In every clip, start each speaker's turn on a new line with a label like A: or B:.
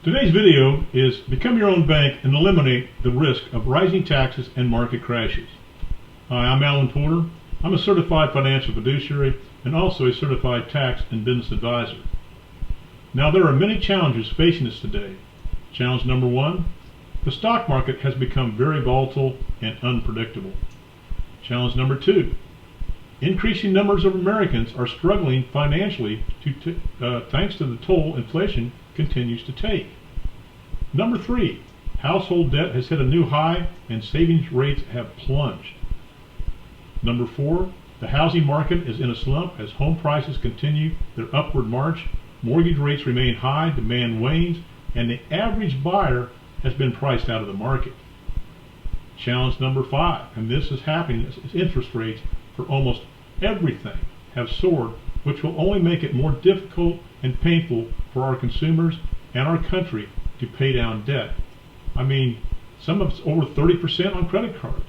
A: Today's video is Become Your Own Bank and Eliminate the Risk of Rising Taxes and Market Crashes. Hi, I'm Alan Porter. I'm a certified financial fiduciary and also a certified tax and business advisor. Now, there are many challenges facing us today. Challenge number one, the stock market has become very volatile and unpredictable. Challenge number two, increasing numbers of Americans are struggling financially thanks to the toll inflation continues to take. Number three, household debt has hit a new high and savings rates have plunged. Number four, the housing market is in a slump as home prices continue their upward march, mortgage rates remain high, demand wanes, and the average buyer has been priced out of the market. Challenge number five, and this is happening as interest rates for almost everything have soared, which will only make it more difficult and painful for our consumers and our country to pay down debt. I mean, some of it's over 30% on credit cards.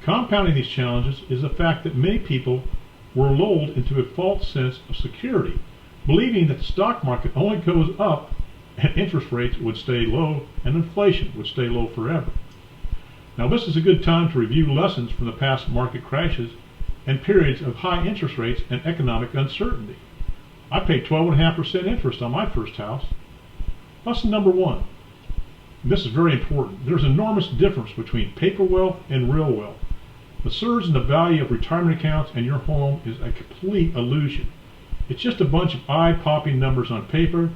A: Compounding these challenges is the fact that many people were lulled into a false sense of security, believing that the stock market only goes up and interest rates would stay low and inflation would stay low forever. Now, this is a good time to review lessons from the past market crashes and periods of high interest rates and economic uncertainty. I paid 12.5% interest on my first house. Lesson number one. This is very important. There's enormous difference between paper wealth and real wealth. The surge in the value of retirement accounts and your home is a complete illusion. It's just a bunch of eye-popping numbers on paper.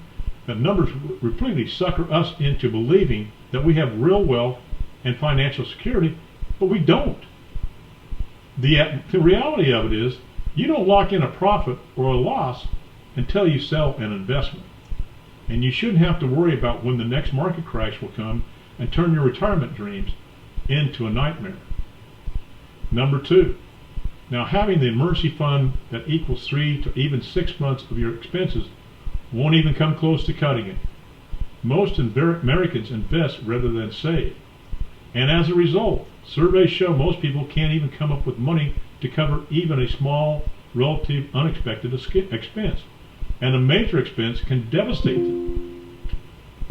A: The numbers repeatedly sucker us into believing that we have real wealth and financial security, but we don't. The reality of it is, you don't lock in a profit or a loss until you sell an investment. And you shouldn't have to worry about when the next market crash will come and turn your retirement dreams into a nightmare. Number two, now having the emergency fund that equals 3 to even 6 months of your expenses won't even come close to cutting it. Most Americans invest rather than save. And as a result, surveys show most people can't even come up with money to cover even a small, relative, unexpected expense. And a major expense can devastate them.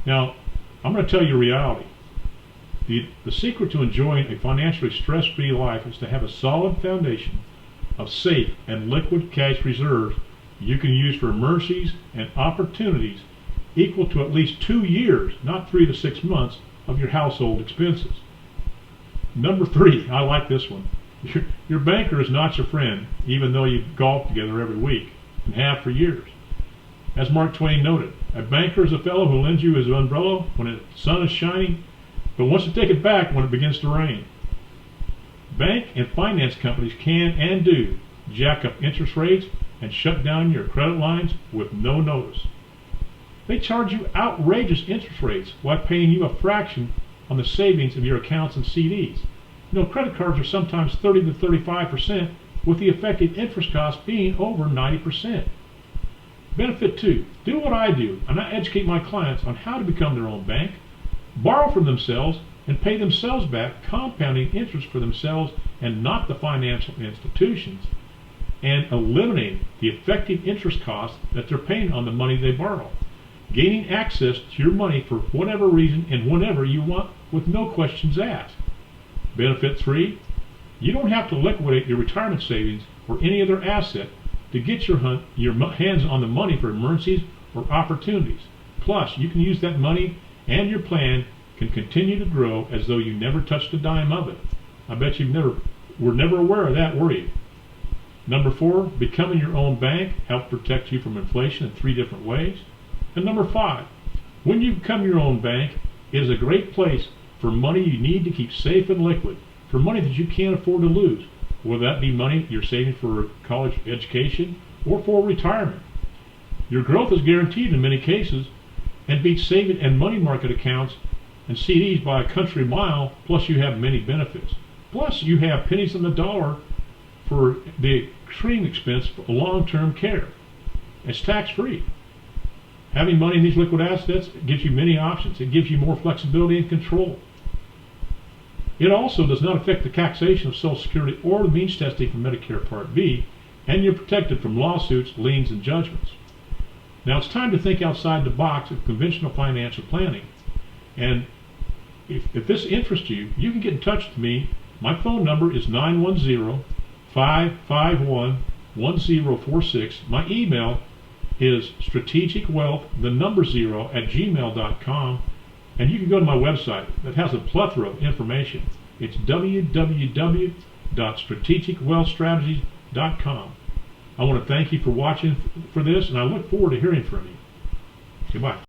A: Now, I'm going to tell you reality. The secret to enjoying a financially stress-free life is to have a solid foundation of safe and liquid cash reserves you can use for emergencies and opportunities equal to at least 2 years, not 3 to 6 months, of your household expenses. Number three, I like this one. Your banker is not your friend, even though you golf together every week and have for years. As Mark Twain noted, a banker is a fellow who lends you his umbrella when the sun is shining, but wants to take it back when it begins to rain. Bank and finance companies can and do jack up interest rates and shut down your credit lines with no notice. They charge you outrageous interest rates while paying you a fraction on the savings of your accounts and CDs. You know, credit cards are sometimes 30 to 35%, with the effective interest cost being over 90%. Benefit two, do what I do, and I educate my clients on how to become their own bank, borrow from themselves, and pay themselves back, compounding interest for themselves and not the financial institutions, and eliminating the effective interest costs that they're paying on the money they borrow. Gaining access to your money for whatever reason and whenever you want with no questions asked. Benefit three, you don't have to liquidate your retirement savings or any other asset to get your hands on the money for emergencies or opportunities. Plus, you can use that money and your plan can continue to grow as though you never touched a dime of it. I bet you were never aware of that, were you? Number four, becoming your own bank helps protect you from inflation in 3 different ways. And number five, when you become your own bank, it is a great place for money you need to keep safe and liquid, for money that you can't afford to lose, whether that be money you're saving for college education or for retirement. Your growth is guaranteed in many cases and beats saving and money market accounts and CDs by a country mile, plus you have many benefits. Plus you have pennies on the dollar for the extreme expense for long-term care. It's tax-free. Having money in these liquid assets gives you many options. It gives you more flexibility and control. It also does not affect the taxation of Social Security or the means testing for Medicare Part B, and you're protected from lawsuits, liens, and judgments. Now it's time to think outside the box of conventional financial planning. And if this interests you, you can get in touch with me. My phone number is 910-551-1046. My email is strategicwealth0@gmail.com. And you can go to my website that has a plethora of information. It's www.strategicwealthstrategies.com. I want to thank you for watching for this, and I look forward to hearing from you. Goodbye.